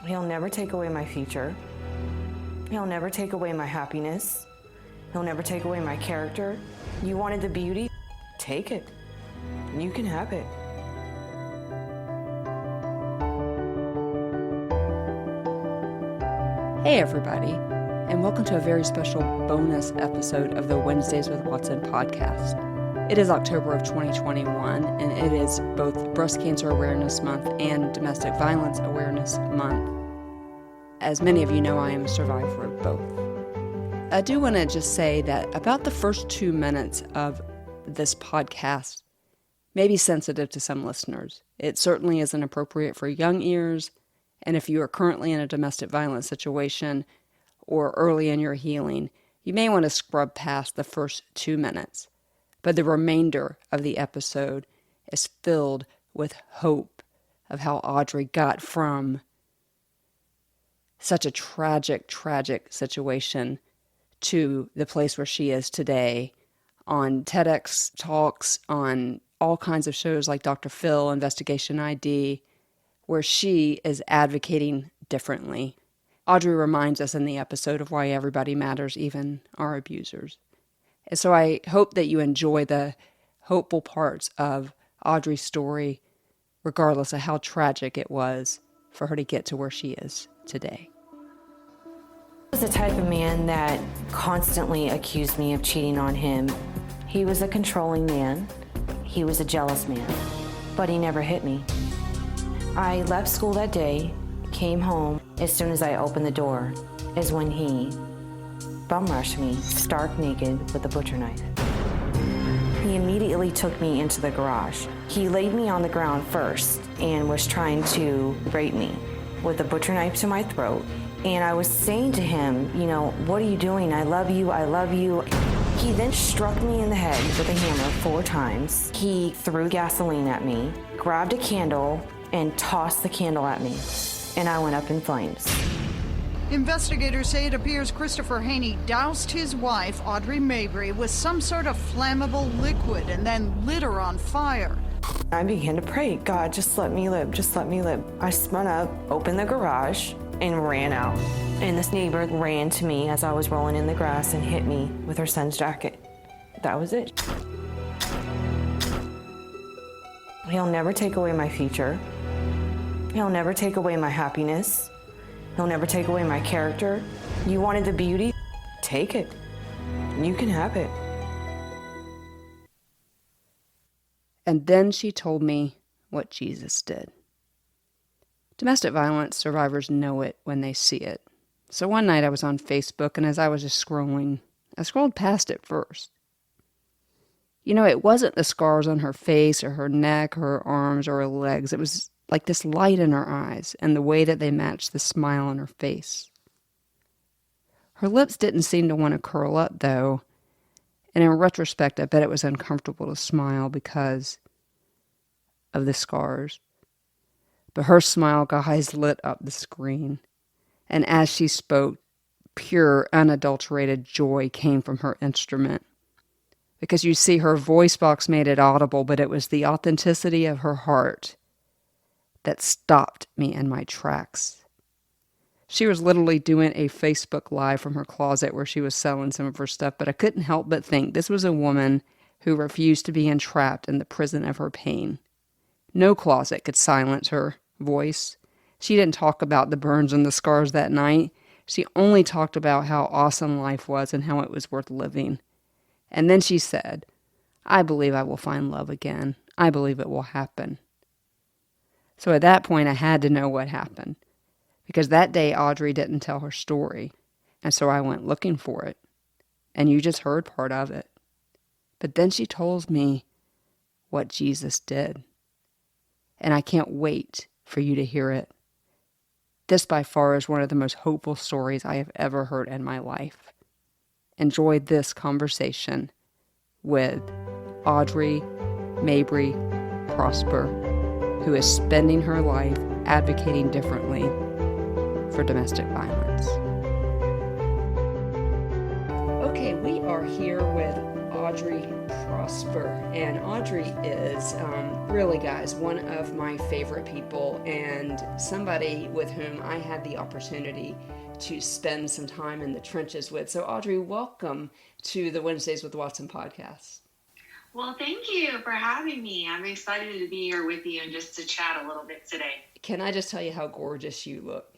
He'll never take away my future. He'll never take away my happiness. He'll never take away my character. You wanted the beauty? Take it. You can have it. Hey everybody, and welcome to a very special bonus episode of the Wednesdays with Watson podcast. It is October of 2021, and it is both Breast Cancer Awareness Month and Domestic Violence Awareness Month. As many of you know, I am a survivor of both. I do want to just say that about the first 2 minutes of this podcast may be sensitive to some listeners. It certainly isn't appropriate for young ears, and if you are currently in a domestic violence situation or early in your healing, you may want to scrub past the first 2 minutes. But the remainder of the episode is filled with hope of how Audrey got from such a tragic situation to the place where she is today, on TEDx talks, on all kinds of shows like Dr. Phil, Investigation ID, where she is advocating differently. Audrey reminds us in the episode of why everybody matters, even our abusers. And so I hope that you enjoy the hopeful parts of Audrey's story, regardless of how tragic it was for her to get to where she is today. He was the type of man that constantly accused me of cheating on him. He was a controlling man. He was a jealous man, but he never hit me. I left school that day, came home. As soon as I opened the door is when he bum rushed me, stark naked, with a butcher knife. He immediately took me into the garage. He laid me on the ground first and was trying to rape me with a butcher knife to my throat. And I was saying to him, what are you doing? I love you, I love you. He then struck me in the head with a hammer 4 times. He threw gasoline at me, grabbed a candle, and tossed the candle at me, and I went up in flames. Investigators say it appears Christopher Haney doused his wife, Audrey Mabrey, with some sort of flammable liquid and then lit her on fire. I began to pray, God, just let me live, just let me live. I spun up, opened the garage, and ran out. And this neighbor ran to me as I was rolling in the grass and hit me with her son's jacket. That was it. He'll never take away my future. He'll never take away my happiness. He'll never take away my character. You wanted the beauty? Take it. You can have it. And then she told me what Jesus did. Domestic violence survivors know it when they see it. So one night I was on Facebook, and as I was just scrolling, I scrolled past it first. It wasn't the scars on her face or her neck or her arms or her legs. It was like this light in her eyes and the way that they matched the smile on her face. Her lips didn't seem to want to curl up, though, and in retrospect, I bet it was uncomfortable to smile because of the scars. But her smile, guys, lit up the screen, and as she spoke, pure, unadulterated joy came from her instrument. Because you see, her voice box made it audible, but it was the authenticity of her heart that stopped me in my tracks. She was literally doing a Facebook Live from her closet where she was selling some of her stuff, but I couldn't help but think this was a woman who refused to be entrapped in the prison of her pain. No closet could silence her voice. She didn't talk about the burns and the scars that night. She only talked about how awesome life was and how it was worth living. And then she said, I believe I will find love again. I believe it will happen. So at that point, I had to know what happened. Because that day, Audrey didn't tell her story. And so I went looking for it. And you just heard part of it. But then she told me what Jesus did. And I can't wait for you to hear it. This by far is one of the most hopeful stories I have ever heard in my life. Enjoy this conversation with Audrey Mabrey Prosper, who is spending her life advocating differently for domestic violence. Okay, we are here with Audrey Prosper. And Audrey is really, guys, one of my favorite people and somebody with whom I had the opportunity to spend some time in the trenches with. So Audrey, welcome to the Wednesdays with Watson podcast. Well, thank you for having me. I'm excited to be here with you and just to chat a little bit today. Can I just tell you how gorgeous you look?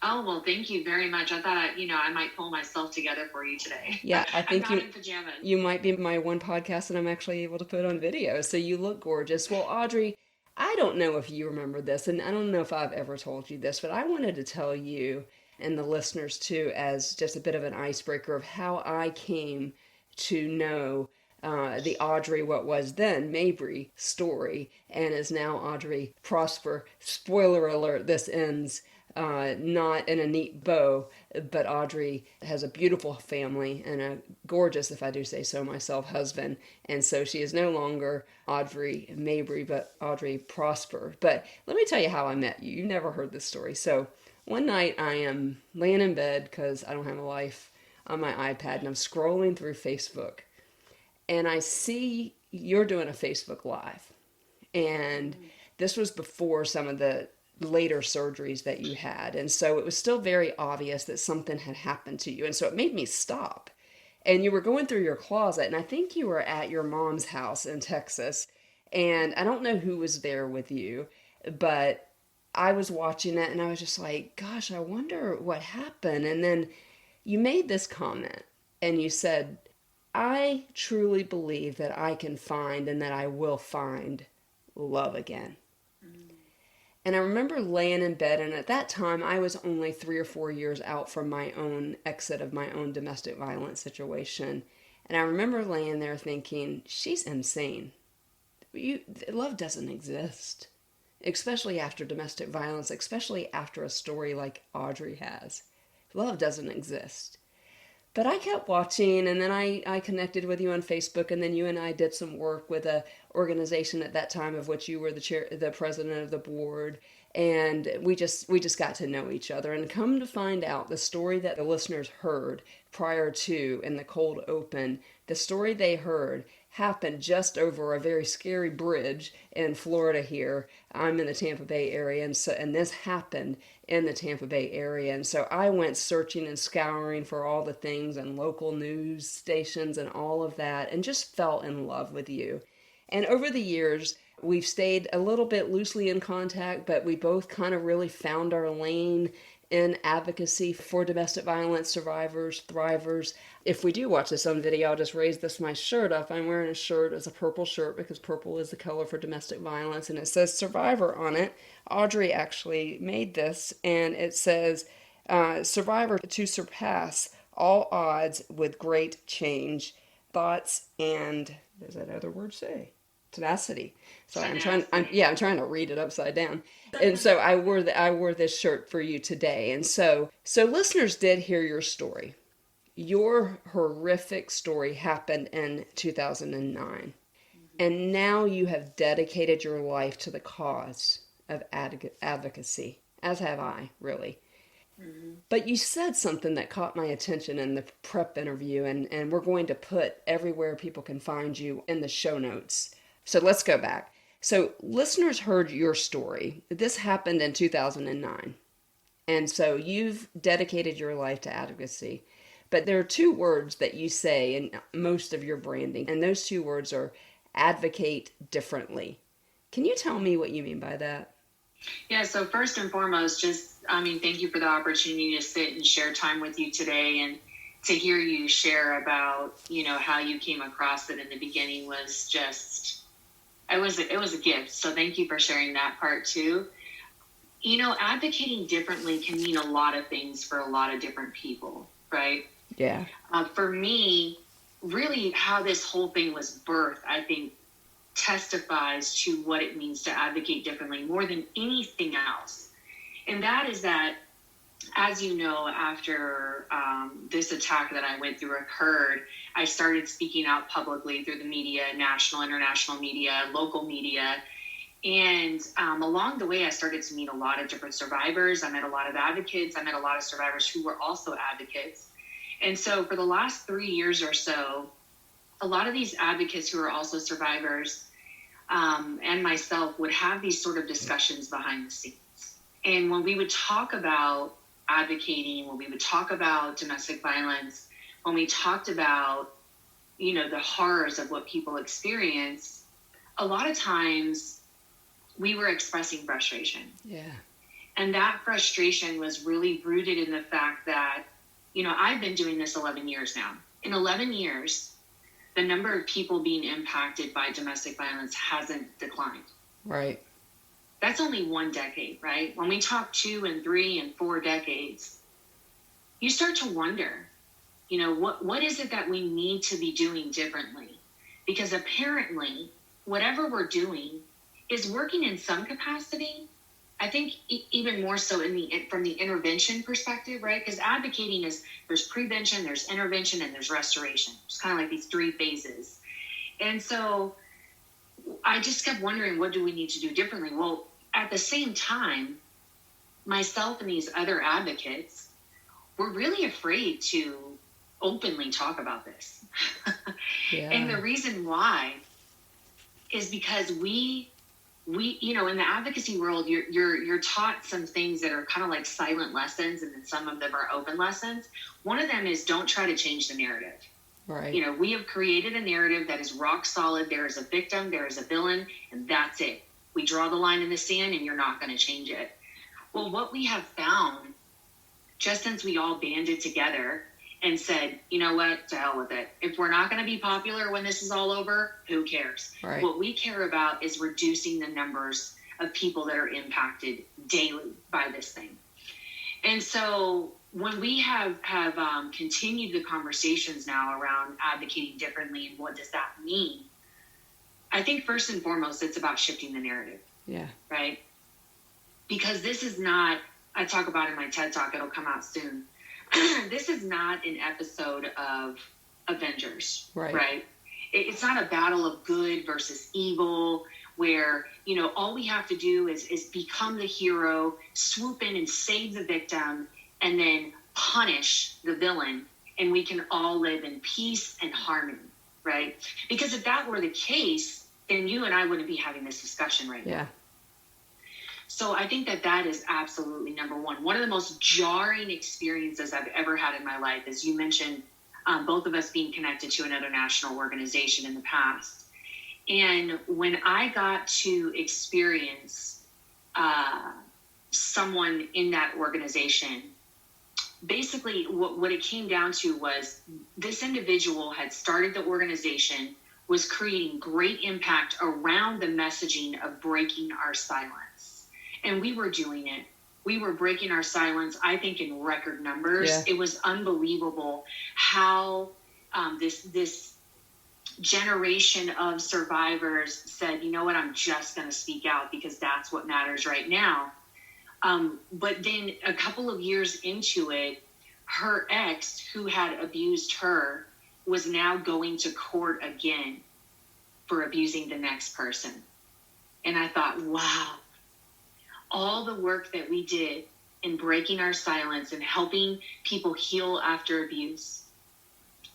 Oh, well, thank you very much. I thought, I might pull myself together for you today. Yeah, I think I'm not in pajamas. You might be my one podcast that I'm actually able to put on video. So you look gorgeous. Well, Audrey, I don't know if you remember this, and I don't know if I've ever told you this, but I wanted to tell you and the listeners too, as just a bit of an icebreaker of how I came to know the Audrey, what was then Mabrey story, and is now Audrey Prosper. Spoiler alert, this ends not in a neat bow, but Audrey has a beautiful family and a gorgeous, if I do say so myself, husband. And so she is no longer Audrey Mabrey, but Audrey Prosper. But let me tell you how I met you. You never heard this story. So one night I am laying in bed because I don't have a life on my iPad, and I'm scrolling through Facebook. And I see you're doing a Facebook Live. And this was before some of the later surgeries that you had. And so it was still very obvious that something had happened to you. And so it made me stop. And you were going through your closet, and I think you were at your mom's house in Texas. And I don't know who was there with you, but I was watching it and I was just like, gosh, I wonder what happened. And then you made this comment and you said, I truly believe that I can find and that I will find love again. And I remember laying in bed, and at that time I was only 3 or 4 years out from my own exit of my own domestic violence situation. And I remember laying there thinking, she's insane. Love doesn't exist, especially after domestic violence, especially after a story like Audrey has. Love doesn't exist. But I kept watching, and then I connected with you on Facebook, and then you and I did some work with a organization at that time of which you were the president of the board, and we just got to know each other. And come to find out, the story that the listeners heard prior to in the cold open, the story they heard happened just over a very scary bridge in Florida here. I'm in the Tampa Bay area, and this happened in the Tampa Bay area. And so I went searching and scouring for all the things and local news stations and all of that, and just fell in love with you. And over the years, we've stayed a little bit loosely in contact, but we both kind of really found our lane in advocacy for domestic violence survivors, thrivers. If we do watch this on video, I'll just raise my shirt up. I'm wearing a shirt, it's a purple shirt because purple is the color for domestic violence, and it says survivor on it. Audrey actually made this, and it says survivor to surpass all odds with great change, thoughts, and what does that other word say? Tenacity. Sorry, I'm trying to read it upside down. And so I wore this shirt for you today. And so listeners did hear your story. Your horrific story happened in 2009. And now you have dedicated your life to the cause of advocacy, as have I, really. Mm-hmm. But you said something that caught my attention in the prep interview, and we're going to put everywhere people can find you in the show notes. So let's go back. So listeners heard your story. This happened in 2009. And so you've dedicated your life to advocacy. But there are 2 words that you say in most of your branding, and those 2 words are advocate differently. Can you tell me what you mean by that? Yeah, so first and foremost, thank you for the opportunity to sit and share time with you today, and to hear you share about, how you came across it in the beginning was just, it was a gift. So thank you for sharing that part too. Advocating differently can mean a lot of things for a lot of different people, right? Yeah. For me, really how this whole thing was birthed, I think, testifies to what it means to advocate differently more than anything else. And that is that, as you know, after this attack that I went through occurred, I started speaking out publicly through the media, national, international media, local media. And along the way, I started to meet a lot of different survivors. I met a lot of advocates. I met a lot of survivors who were also advocates. And so for the last 3 years or so, a lot of these advocates who are also survivors, and myself would have these sort of discussions behind the scenes. And when we would talk about advocating, when we would talk about domestic violence, when we talked about, the horrors of what people experience, a lot of times we were expressing frustration. Yeah. And that frustration was really rooted in the fact that, I've been doing this 11 years now. In 11 years, the number of people being impacted by domestic violence hasn't declined. Right. That's only 1 decade, right? When we talk 2 and 3 and 4 decades, you start to wonder, what is it that we need to be doing differently? Because apparently, whatever we're doing is working in some capacity. I think even more so from the intervention perspective, right? Because advocating there's prevention, there's intervention, and there's restoration. It's kind of like these 3 phases. And so I just kept wondering, what do we need to do differently? Well, at the same time, myself and these other advocates were really afraid to openly talk about this. Yeah. And the reason why is because we in the advocacy world, you're taught some things that are kind of like silent lessons, and then some of them are open lessons. One of them is don't try to change the narrative. Right. We have created a narrative that is rock solid. There is a victim, there is a villain, and that's it. We draw the line in the sand, and you're not going to change it. Well, what we have found, just since we all banded together and said, you know what, to hell with it. If we're not going to be popular when this is all over, who cares? Right. What we care about is reducing the numbers of people that are impacted daily by this thing. And so when we have continued the conversations now around advocating differently and what does that mean, I think first and foremost, it's about shifting the narrative. Yeah. Right? Because this is not, I talk about in my TED Talk, it'll come out soon. This is not an episode of Avengers, right? It's not a battle of good versus evil where, all we have to do is become the hero, swoop in and save the victim, and then punish the villain, and we can all live in peace and harmony, right? Because if that were the case, then you and I wouldn't be having this discussion right now. So I think that is absolutely number one. One of the most jarring experiences I've ever had in my life, as you mentioned, both of us being connected to another national organization in the past. And when I got to experience someone in that organization, basically what it came down to was this individual had started the organization, was creating great impact around the messaging of breaking our silence. And we were doing it. We were breaking our silence, I think, in record numbers. Yeah. It was unbelievable how this generation of survivors said, you know what, I'm just going to speak out because that's what matters right now. But then a couple of years into it, her ex, who had abused her, was now going to court again for abusing the next person. And I thought, wow. All the work that we did in breaking our silence and helping people heal after abuse,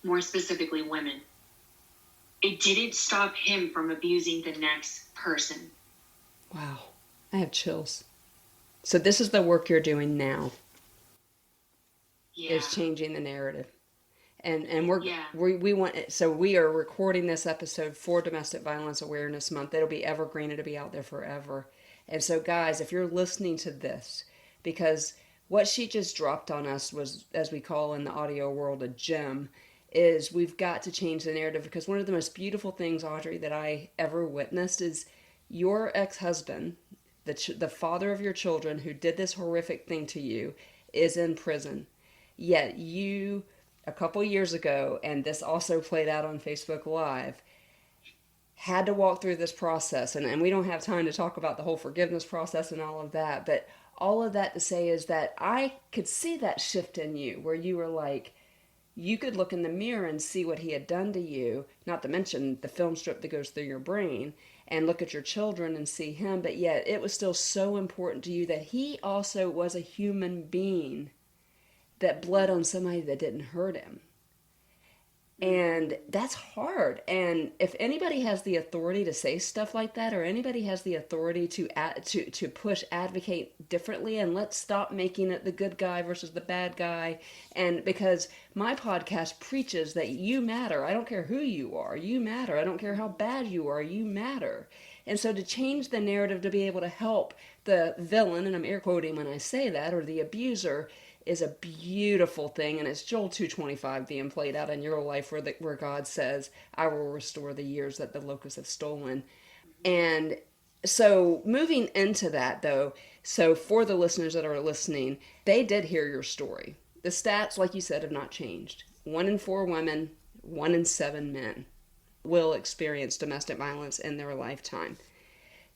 more specifically women, it didn't stop him from abusing the next person. Wow. I have chills. So this is the work you're doing now. Yeah. Is changing the narrative. And we're Yeah. we want, so we are recording this episode for Domestic Violence Awareness Month. It'll be evergreen. It'll be out there forever. And so, guys, if you're listening to this, because what she just dropped on us was, as we call in the audio world, a gem, is we've got to change the narrative. Because one of the most beautiful things, Audrey, that I ever witnessed is your ex-husband, the father of your children who did this horrific thing to you, is in prison. Yet you, a couple years ago, and this also played out on Facebook Live, had to walk through this process, and we don't have time to talk about the whole forgiveness process and all of that, but all of that to say is that I could see that shift in you, where you were like, you could look in the mirror and see what he had done to you, not to mention the film strip that goes through your brain, and look at your children and see him, but yet it was still so important to you that he also was a human being that bled on somebody that didn't hurt him. And that's hard. And if anybody has the authority to say stuff like that, or anybody has the authority to push, advocate differently, and let's stop making it the good guy versus the bad guy. And because my podcast preaches that you matter. I don't care who you are. You matter. I don't care how bad you are. You matter. And so to change the narrative, to be able to help the villain, and I'm air quoting when I say that, or the abuser, is a beautiful thing. And it's Joel 2:25 being played out in your life, where God says, I will restore the years that the locusts have stolen. And so moving into that, though, so for the listeners that are listening, they did hear your story. The stats, like you said, have not changed. 1 in 4 women, 1 in 7 men will experience domestic violence in their lifetime.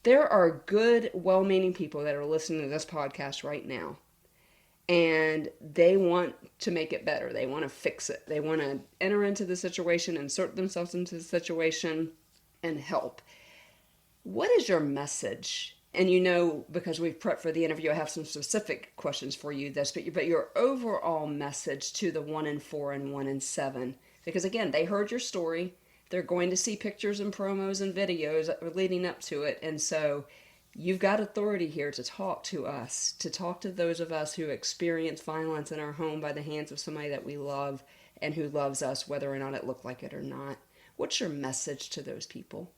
There are good, well-meaning people that are listening to this podcast right now, and they want to make it better. They want to fix it. They want to enter into the situation, insert themselves into the situation, and help. What is your message? And you know, because we've prepped for the interview, I have some specific questions for you, but your overall message to the 1 in 4 and 1 in 7. Because again, they heard your story. They're going to see pictures and promos and videos leading up to it. And so you've got authority here to talk to us, to talk to those of us who experience violence in our home by the hands of somebody that we love and who loves us, whether or not it looked like it or not. What's your message to those people?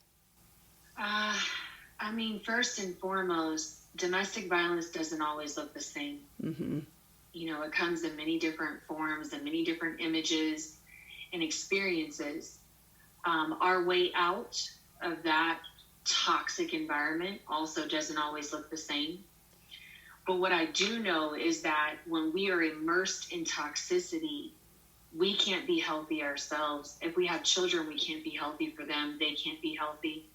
I mean, first and foremost, domestic violence doesn't always look the same. Mm-hmm. You know, it comes in many different forms and many different images and experiences. Our way out of that toxic environment also doesn't always look the same. But what I do know is that when we are immersed in toxicity, we can't be healthy ourselves. If we have children, we can't be healthy for them. They can't be healthy.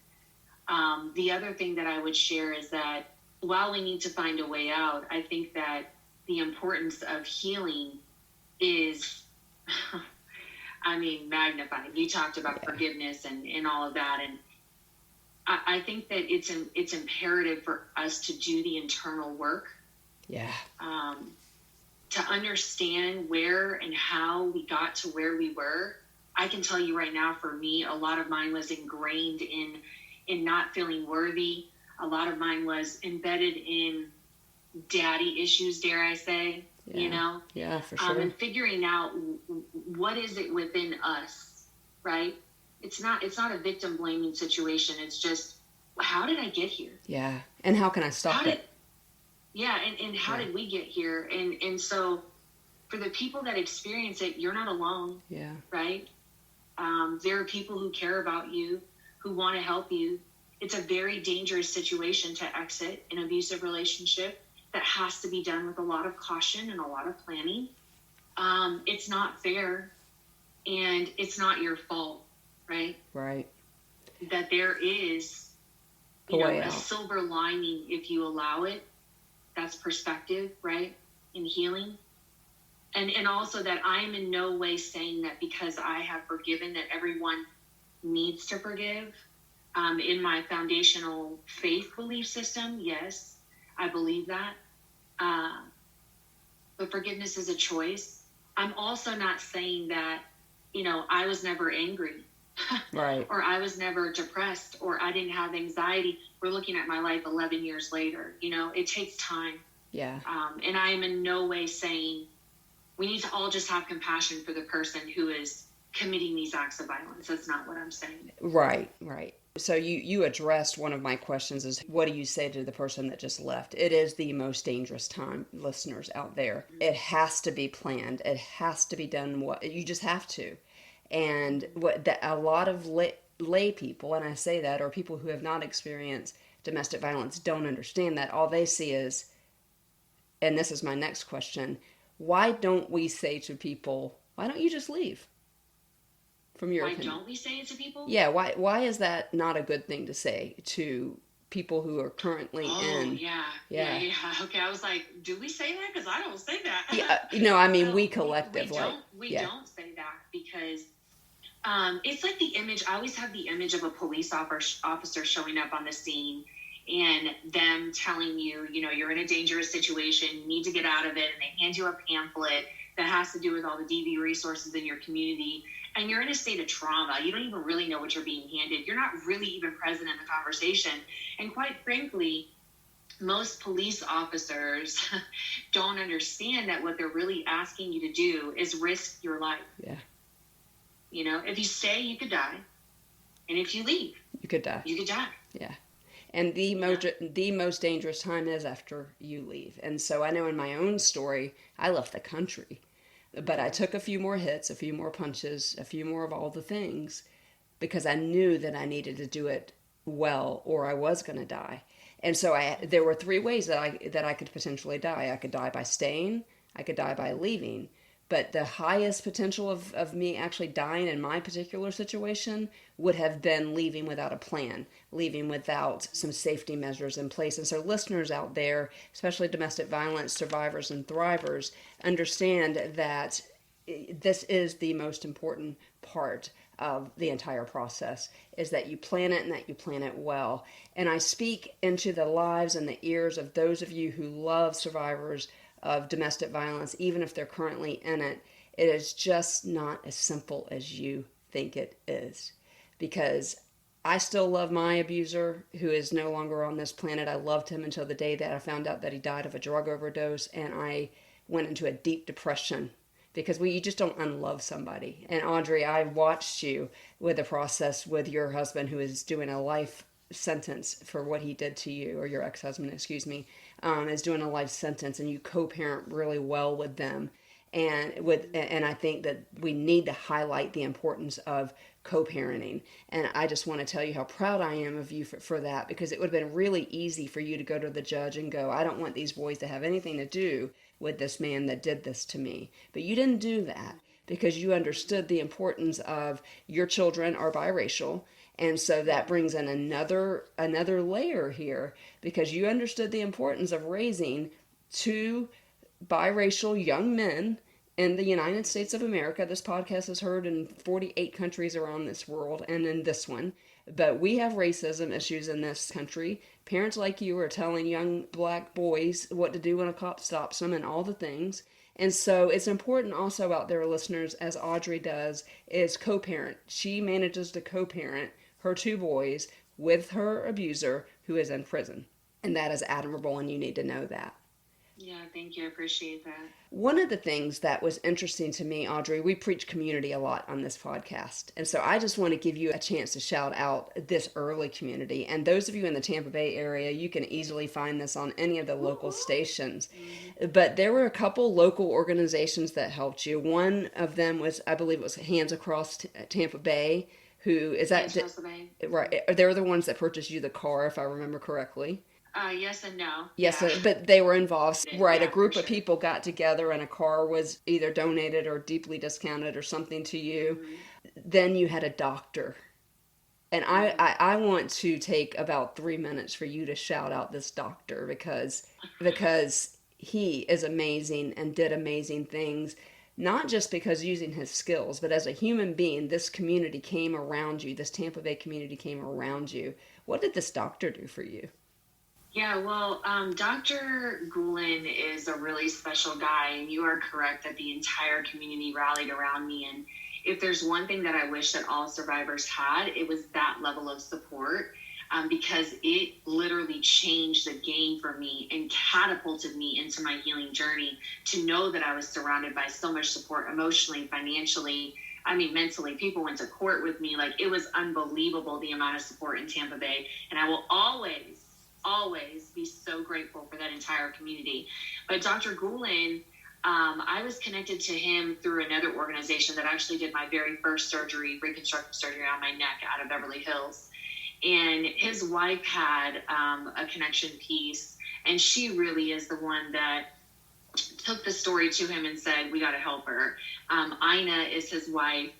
The other thing that I would share is that while we need to find a way out, I think that the importance of healing is, magnified. You talked about forgiveness and all of that. And I think that it's imperative for us to do the internal work. Yeah. To understand where and how we got to where we were. I can tell you right now, for me, a lot of mine was ingrained in not feeling worthy. A lot of mine was embedded in daddy issues, dare I say, Yeah. you know? Yeah, for sure. And figuring out what is it within us, right? It's not a victim blaming situation. It's just, how did I get here? Yeah. And how can I stop it? And how did we get here? And so for the people that experience it, you're not alone. Yeah. Right? There are people who care about you, who want to help you. It's a very dangerous situation to exit an abusive relationship that has to be done with a lot of caution and a lot of planning. It's not fair, and it's not your fault, right? Right. That there is, a silver lining if you allow it. That's perspective, right? In healing. And also that I'm in no way saying that because I have forgiven that everyone needs to forgive. In my foundational faith belief system, yes, I believe that. But forgiveness is a choice. I'm also not saying that, I was never angry. Right. Or I was never depressed, or I didn't have anxiety. We're looking at my life 11 years later. It takes time. Yeah. And I am in no way saying we need to all just have compassion for the person who is committing these acts of violence. That's not what I'm saying. Right. So you addressed one of my questions is, what do you say to the person that just left? It is the most dangerous time, listeners out there. It has to be planned. It has to be done. You just have to. And a lot of lay people, and I say that, or people who have not experienced domestic violence, don't understand that. All they see is, and this is my next question, why don't we say to people, why don't you just leave? From your opinion. Why don't we say it to people? Yeah, why is that not a good thing to say to people who are currently in? Yeah. Okay, I was like, do we say that? Because I don't say that. Yeah, we collective. We don't say that because it's like the image. I always have the image of a police officer showing up on the scene and them telling you, you're in a dangerous situation, you need to get out of it, and they hand you a pamphlet that has to do with all the DV resources in your community. and you're in a state of trauma. You don't even really know what you're being handed. You're not really even present in the conversation. And quite frankly, most police officers don't understand that what they're really asking you to do is risk your life. Yeah. You know, if you stay, you could die. And if you leave, you could die. You could die. Yeah. And the most dangerous time is after you leave. And so I know in my own story, I left the country, but I took a few more hits, a few more punches, a few more of all the things, because I knew that I needed to do it well or I was going to die. And so there were 3 ways that I could potentially die. I could die by staying, I could die by leaving. But the highest potential of me actually dying in my particular situation would have been leaving without a plan, leaving without some safety measures in place. And so listeners out there, especially domestic violence survivors and thrivers, understand that this is the most important part of the entire process, is that you plan it and that you plan it well. And I speak into the lives and the ears of those of you who love survivors of domestic violence, even if they're currently in it. It is just not as simple as you think it is. Because I still love my abuser, who is no longer on this planet. I loved him until the day that I found out that he died of a drug overdose, and I went into a deep depression because you just don't unlove somebody. And Audrey, I watched you with the process with your husband, who is doing a life sentence for what he did to you, or your ex-husband, excuse me, is doing a life sentence, and you co-parent really well with them. And I think that we need to highlight the importance of co-parenting. And I just want to tell you how proud I am of you for that, because it would have been really easy for you to go to the judge and go, I don't want these boys to have anything to do with this man that did this to me. But you didn't do that, because you understood the importance of your children are biracial. And so that brings in another layer here, because you understood the importance of raising 2 biracial young men in the United States of America. This podcast is heard in 48 countries around this world, and in this one. But we have racism issues in this country. Parents like you are telling young black boys what to do when a cop stops them and all the things. And so it's important also out there, listeners, as Audrey does, is co-parent. She manages to co-parent her 2 boys with her abuser, who is in prison. And that is admirable, and you need to know that. Yeah, thank you. I appreciate that. One of the things that was interesting to me, Audrey, we preach community a lot on this podcast. And so I just want to give you a chance to shout out this early community. And those of you in the Tampa Bay area, you can easily find this on any of the local stations. But there were a couple local organizations that helped you. One of them was, I believe it was Hands Across Tampa Bay, who is that? Right. They're the ones that purchased you the car, if I remember correctly. Yes and no. Yes, yeah. But they were involved. Right, yeah, a group of people got together and a car was either donated or deeply discounted or something to you. Mm-hmm. Then you had a doctor. And I want to take about 3 minutes for you to shout out this doctor, because he is amazing and did amazing things. Not just because using his skills, but as a human being, this community came around you. This Tampa Bay community came around you. What did this doctor do for you? Yeah, well, Dr. Gulen is a really special guy, and you are correct that the entire community rallied around me. And if there's one thing that I wish that all survivors had, it was that level of support, because it literally changed the game for me and catapulted me into my healing journey, to know that I was surrounded by so much support emotionally, financially, mentally. People went to court with me. Like, it was unbelievable, the amount of support in Tampa Bay. And I will always be so grateful for that entire community. But Dr. Gulen, I was connected to him through another organization that actually did my very first surgery, reconstructive surgery on my neck, out of Beverly Hills. And his wife had a connection piece, and she really is the one that took the story to him and said, we got to help her. Ina is his wife.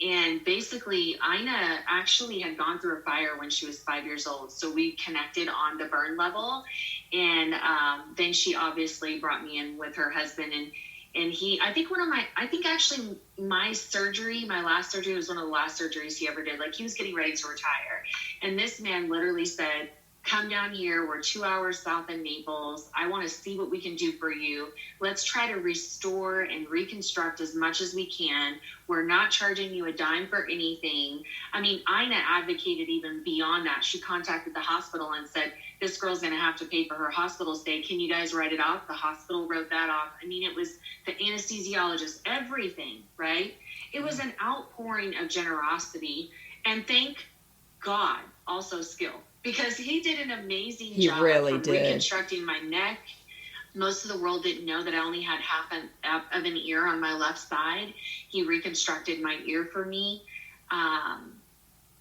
And basically, Ina actually had gone through a fire when she was 5 years old. So we connected on the burn level. And then she obviously brought me in with her husband. And my surgery, my last surgery, was one of the last surgeries he ever did. Like, he was getting ready to retire. And this man literally said, come down here. We're 2 hours south of Naples. I want to see what we can do for you. Let's try to restore and reconstruct as much as we can. We're not charging you a dime for anything. I mean, Ina advocated even beyond that. She contacted the hospital and said, this girl's going to have to pay for her hospital stay. Can you guys write it off? The hospital wrote that off. I mean, it was the anesthesiologist, everything, right? It was an outpouring of generosity, and thank God, also skill, because he did an amazing job really did. Reconstructing my neck. Most of the world didn't know that I only had half of an ear on my left side. He reconstructed my ear for me.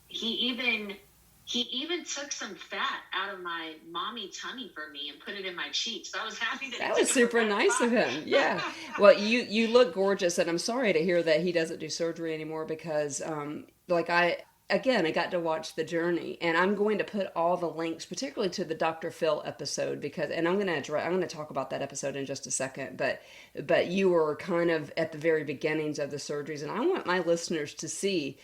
He even took some fat out of my mommy tummy for me and put it in my cheeks. So I was happy that was super nice of him. Yeah. Well, you look gorgeous, and I'm sorry to hear that he doesn't do surgery anymore, because I got to watch the journey, and I'm going to put all the links, particularly to the Dr. Phil episode, and I'm going to talk about that episode in just a second, but you were kind of at the very beginnings of the surgeries, and I want my listeners to see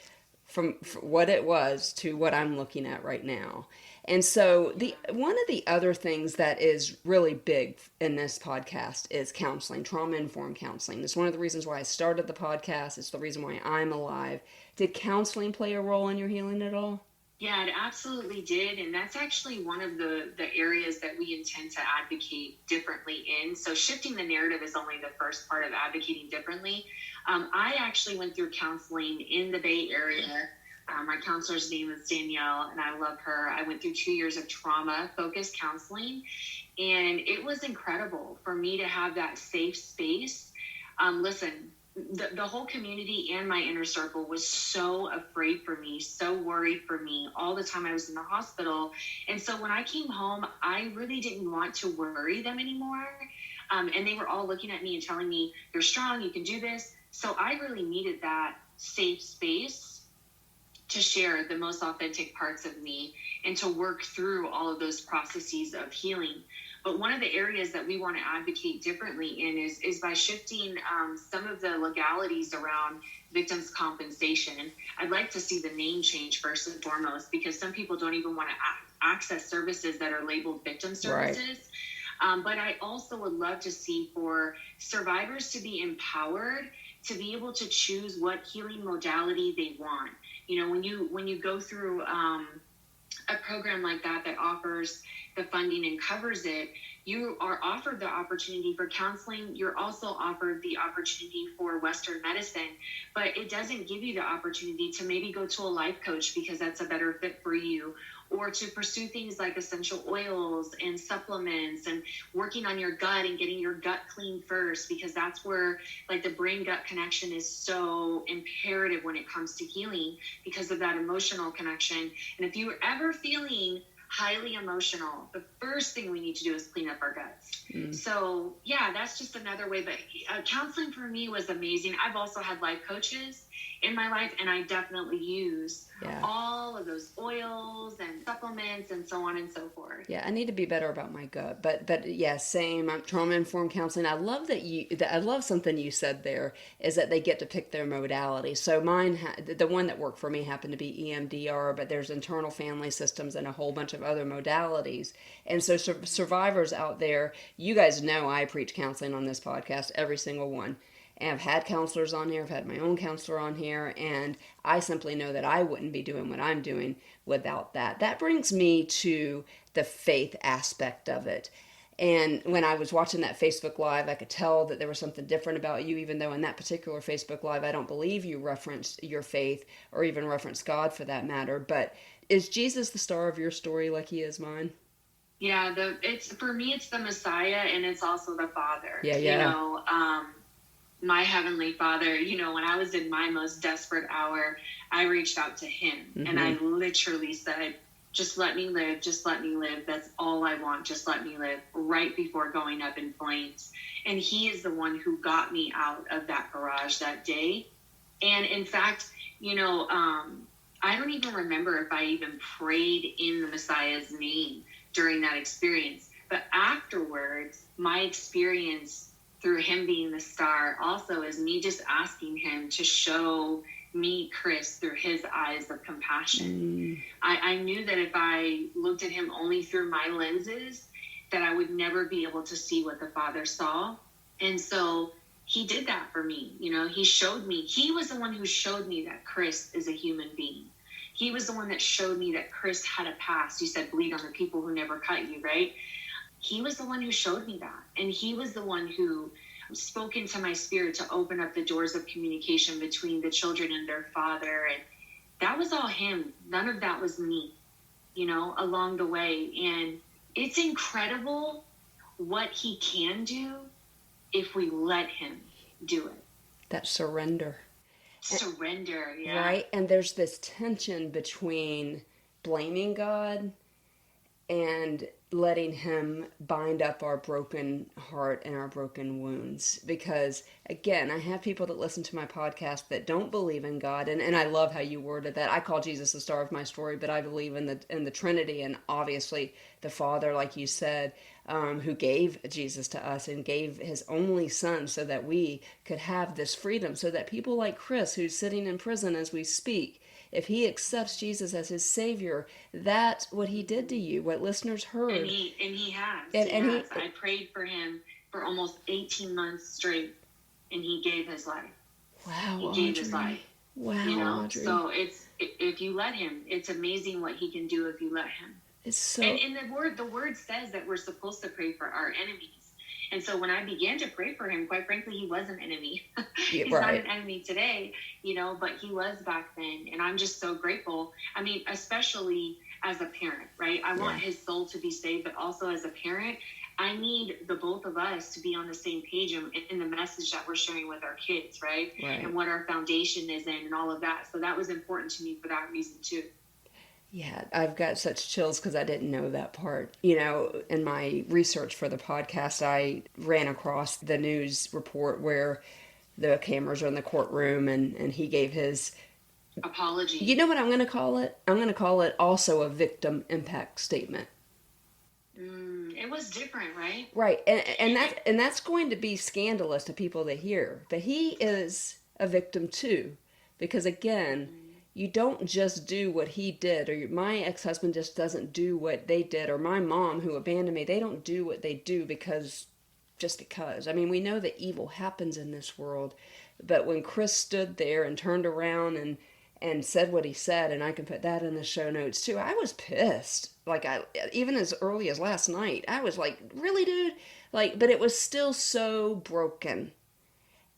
from what it was to what I'm looking at right now. And so one of the other things that is really big in this podcast is counseling, trauma-informed counseling. It's one of the reasons why I started the podcast. It's the reason why I'm alive. Did counseling play a role in your healing at all? Yeah, it absolutely did. And that's actually one of the areas that we intend to advocate differently in. So shifting the narrative is only the first part of advocating differently. I actually went through counseling in the Bay Area. My counselor's name is Danielle, and I love her. I went through 2 years of trauma-focused counseling, and it was incredible for me to have that safe space. Listen, the whole community and my inner circle was so afraid for me, so worried for me all the time I was in the hospital. And so when I came home, I really didn't want to worry them anymore. And they were all looking at me and telling me, you're strong, you can do this. So I really needed that safe space to share the most authentic parts of me and to work through all of those processes of healing. But one of the areas that we want to advocate differently in is by shifting some of the legalities around victims' compensation. I'd like to see the name change first and foremost, because some people don't even want to access services that are labeled victim services. Right. But I also would love to see for survivors to be empowered to be able to choose what healing modality they want. You know, when you go through a program like that offers the funding and covers it, you are offered the opportunity for counseling. You're also offered the opportunity for Western medicine, but it doesn't give you the opportunity to maybe go to a life coach because that's a better fit for you, or to pursue things like essential oils and supplements and working on your gut and getting your gut clean first, because that's where like the brain-gut connection is so imperative when it comes to healing because of that emotional connection. And if you're ever feeling highly emotional, the first thing we need to do is clean up our guts. So yeah, that's just another way. But counseling for me was amazing. I've also had life coaches in my life, and I definitely use all of those oils and supplements and so on and so forth. Yeah, I need to be better about my gut, but yeah, same. I'm trauma-informed counseling. I love I love something you said there, is that they get to pick their modality. So mine, the one that worked for me happened to be EMDR, but there's internal family systems and a whole bunch of other modalities. And so survivors out there, you guys know I preach counseling on this podcast, every single one. And I've had counselors on here, I've had my own counselor on here, and I simply know that I wouldn't be doing what I'm doing without that. That brings me to the faith aspect of it. And when I was watching that Facebook Live, I could tell that there was something different about you, even though in that particular Facebook Live, I don't believe you referenced your faith or even referenced God for that matter. But is Jesus the star of your story like he is mine? Yeah, for me, it's the Messiah, and it's also the Father. Yeah. You know, my Heavenly Father, you know, when I was in my most desperate hour, I reached out to him, and I literally said, just let me live, just let me live. That's all I want, just let me live, right before going up in flames. And he is the one who got me out of that garage that day. And in fact, you know, I don't even remember if I even prayed in the Messiah's name during that experience. But afterwards, my experience through him being the star also is me just asking him to show meet Chris through his eyes of compassion. I knew that if I looked at him only through my lenses, that I would never be able to see what the Father saw. And so he did that for me. You know, he showed me, he was the one who showed me that Chris is a human being. He was the one that showed me that Chris had a past. You said bleed on the people who never cut you, right? He was the one who showed me that. And he was the one who spoke into my spirit to open up the doors of communication between the children and their father. And that was all him. None of that was me, you know, along the way. And it's incredible what he can do if we let him do it. That surrender. Surrender, yeah. Right? And there's this tension between blaming God and letting him bind up our broken heart and our broken wounds. Because, again, I have people that listen to my podcast that don't believe in God, and I love how you worded that. I call Jesus the star of my story, but I believe in the Trinity, and obviously the Father, like you said, who gave Jesus to us and gave his only son so that we could have this freedom, so that people like Chris, who's sitting in prison as we speak, if he accepts Jesus as his Savior, that's what he did to you, what listeners heard. And he has. I prayed for him for almost 18 months straight, and he gave his life. Wow, He gave his life. Wow, you know? Audrey. So if you let him, it's amazing what he can do if you let him. It's so... And the word says that we're supposed to pray for our enemies. And so when I began to pray for him, quite frankly, he was an enemy. He's not an enemy today, you know, but he was back then. And I'm just so grateful. I mean, especially as a parent, right? I want his soul to be saved, but also as a parent, I need the both of us to be on the same page in the message that we're sharing with our kids, right? And what our foundation is in and all of that. So that was important to me for that reason too. Yeah, I've got such chills because I didn't know that part. You know, in my research for the podcast, I ran across the news report where the cameras are in the courtroom and he gave his apology. You know what I'm going to call it? I'm going to call it also a victim impact statement. It was different, right? Right, and that's going to be scandalous to people to hear. But he is a victim too, because again, you don't just do what he did, or my ex-husband just doesn't do what they did, or my mom who abandoned me, they don't do what they do just because. I mean, we know that evil happens in this world, but when Chris stood there and turned around and said what he said, and I can put that in the show notes too, I was pissed. Like, even as early as last night, I was like, really, dude? Like, but it was still so broken.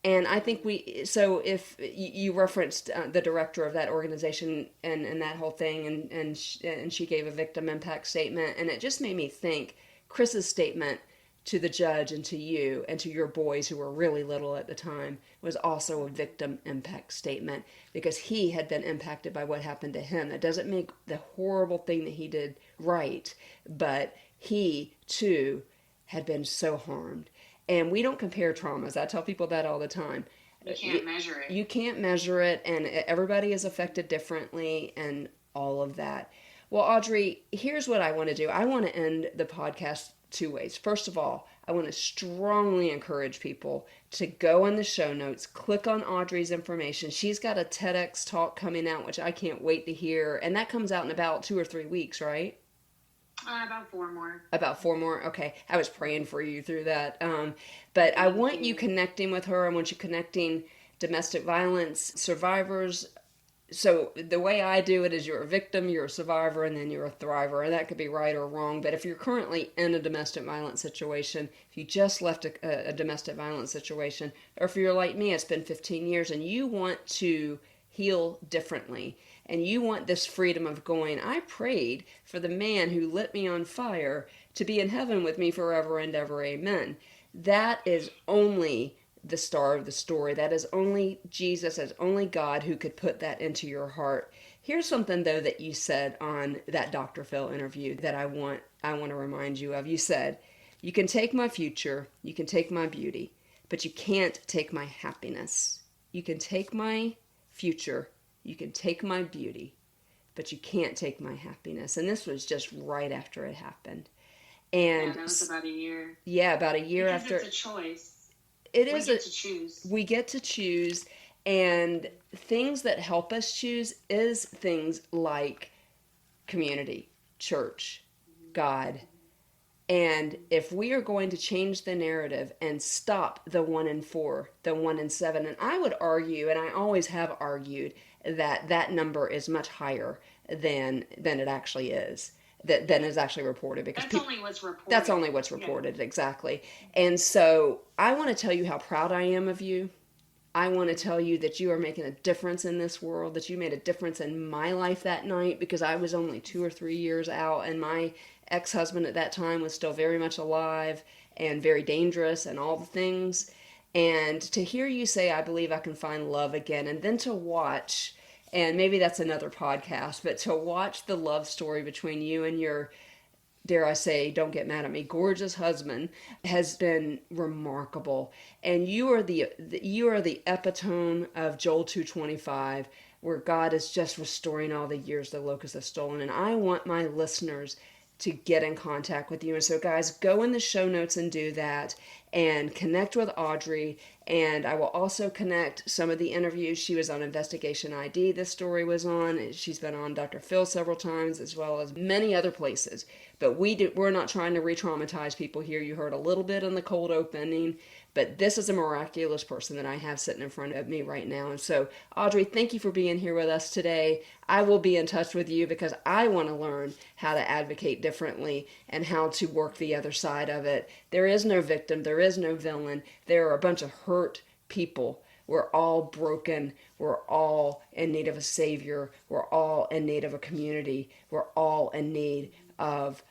And I think so if you referenced the director of that organization and that whole thing, and she gave a victim impact statement, and it just made me think Chris's statement to the judge and to you and to your boys who were really little at the time was also a victim impact statement, because he had been impacted by what happened to him. That doesn't make the horrible thing that he did right, but he too had been so harmed. And we don't compare traumas. I tell people that all the time. You can't measure it. You can't measure it, and everybody is affected differently and all of that. Well, Audrey, here's what I want to do. I want to end the podcast two ways. First of all, I want to strongly encourage people to go in the show notes, click on Audrey's information. She's got a TEDx talk coming out, which I can't wait to hear. And that comes out in about 2 or 3 weeks, right? About 4 more. About 4 more? Okay. I was praying for you through that. But I want you connecting with her. I want you connecting domestic violence survivors. So the way I do it is you're a victim, you're a survivor, and then you're a thriver. And that could be right or wrong. But if you're currently in a domestic violence situation, if you just left a domestic violence situation, or if you're like me, it's been 15 years, and you want to heal differently, and you want this freedom of going, I prayed for the man who lit me on fire to be in heaven with me forever and ever, amen. That is only the star of the story. That is only Jesus, as only God who could put that into your heart. Here's something, though, that you said on that Dr. Phil interview that I want to remind you of. You said, you can take my future, you can take my beauty, but you can't take my happiness. You can take my future, you can take my beauty, but you can't take my happiness. And this was just right after it happened. And that was about a year. Yeah, about a year because after. It's a choice. We get to choose. We get to choose. And things that help us choose is things like community, church, God. And if we are going to change the narrative and stop the 1 in 4, the 1 in 7, and I would argue, and I always have argued, that that number is much higher than it actually is, than is actually reported. Because that's only what's reported. That's only what's reported, exactly. And so I want to tell you how proud I am of you. I want to tell you that you are making a difference in this world, that you made a difference in my life that night, because I was only 2 or 3 years out, and my ex-husband at that time was still very much alive and very dangerous and all the things. And to hear you say, I believe I can find love again, and then to watch, and maybe that's another podcast, but to watch the love story between you and your, dare I say, don't get mad at me, gorgeous husband, has been remarkable. And you are the epitome of Joel 2:25, where God is just restoring all the years the locusts have stolen. And I want my listeners to get in contact with you. And so, guys, go in the show notes and do that, and connect with Audrey. And I will also connect some of the interviews. She was on Investigation ID, this story was on. She's been on Dr. Phil several times, as well as many other places. But we're not trying to re-traumatize people here. You heard a little bit in the cold opening, but this is a miraculous person that I have sitting in front of me right now. And so, Audrey, thank you for being here with us today. I will be in touch with you because I want to learn how to advocate differently and how to work the other side of it. There is no victim. There is no villain. There are a bunch of hurt people. We're all broken. We're all in need of a savior. We're all in need of a community. We're all in need of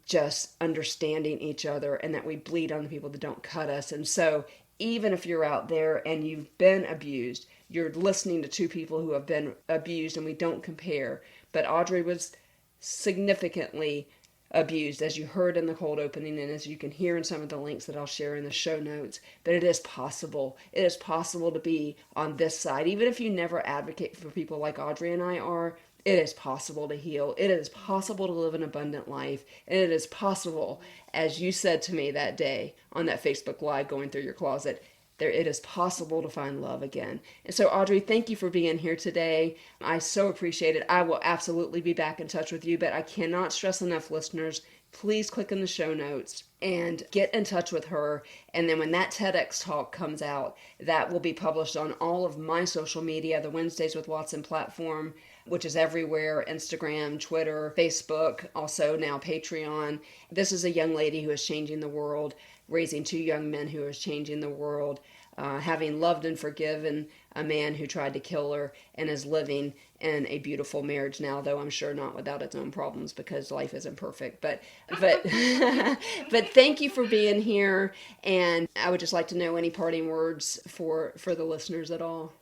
just understanding each other, and that we bleed on the people that don't cut us. And so even if you're out there and you've been abused, you're listening to two people who have been abused, and we don't compare. But Audrey was significantly abused, as you heard in the cold opening, and as you can hear in some of the links that I'll share in the show notes. But it is possible. It is possible to be on this side. Even if you never advocate for people like Audrey and I are, it is possible to heal. It is possible to live an abundant life. And it is possible, as you said to me that day on that Facebook Live going through your closet, it is possible to find love again. And so, Audrey, thank you for being here today. I so appreciate it. I will absolutely be back in touch with you, but I cannot stress enough, listeners, please click in the show notes and get in touch with her. And then when that TEDx talk comes out, that will be published on all of my social media, the Wednesdays with Watson platform, which is everywhere: Instagram, Twitter, Facebook, also now Patreon. This is a young lady who is changing the world, raising two young men who are changing the world, having loved and forgiven a man who tried to kill her, and is living in a beautiful marriage now, though I'm sure not without its own problems, because life isn't perfect. But but thank you for being here, and I would just like to know any parting words for the listeners at all.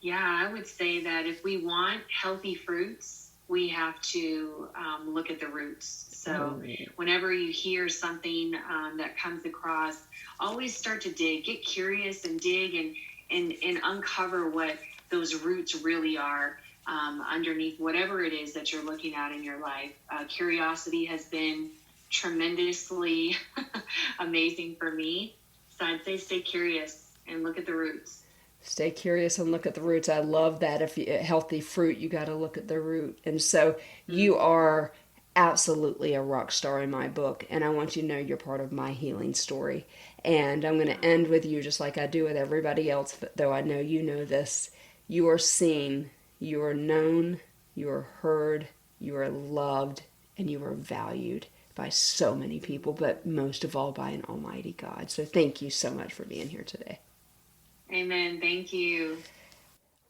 Yeah, I would say that if we want healthy fruits, we have to look at the roots. So whenever you hear something that comes across, always start to dig, get curious and dig and uncover what those roots really are underneath whatever it is that you're looking at in your life. Curiosity has been tremendously amazing for me. So I'd say stay curious and look at the roots. Stay curious and look at the roots. I love that. If you healthy fruit, you got to look at the root. And so you are absolutely a rock star in my book, and I want you to know you're part of my healing story. And I'm going to end with you just like I do with everybody else, though I know you know this. You are seen, you are known, you are heard, you are loved, and you are valued by so many people, but most of all by an almighty God. So thank you so much for being here today. Amen. Thank you.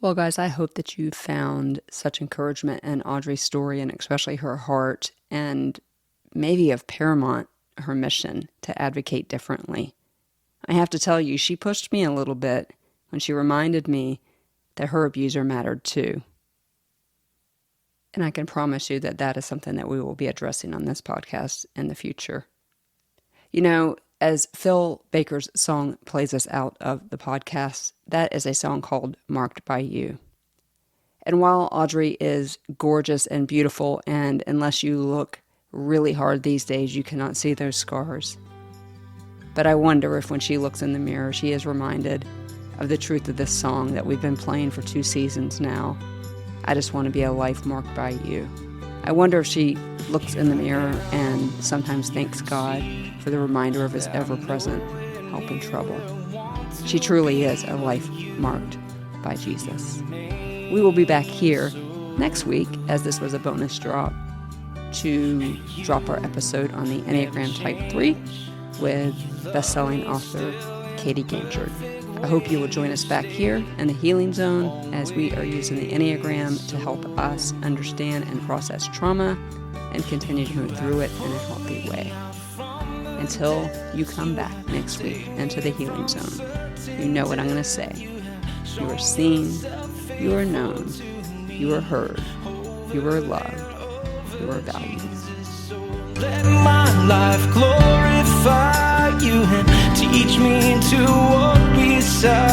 Well, guys, I hope that you found such encouragement in Audrey's story, and especially her heart, and maybe of paramount her mission to advocate differently. I have to tell you, she pushed me a little bit when she reminded me that her abuser mattered too. And I can promise you that that is something that we will be addressing on this podcast in the future. You know, as Phil Baker's song plays us out of the podcast, that is a song called Marked by You. And while Audrey is gorgeous and beautiful, and unless you look really hard these days, you cannot see those scars. But I wonder if when she looks in the mirror, she is reminded of the truth of this song that we've been playing for 2 seasons now. I just want to be a life marked by you. I wonder if she looks in the mirror and sometimes thanks God for the reminder of his ever-present help in trouble. She truly is a life marked by Jesus. We will be back here next week, as this was a bonus drop, to drop our episode on the Enneagram Type 3 with best-selling author Katie Ganchard. I hope you will join us back here in the Healing Zone as we are using the Enneagram to help us understand and process trauma and continue to move through it in a healthy way. Until you come back next week into the Healing Zone, you know what I'm going to say. You are seen, you are known, you are heard, you are loved, you are valued. Let my life glorify you and teach me to walk beside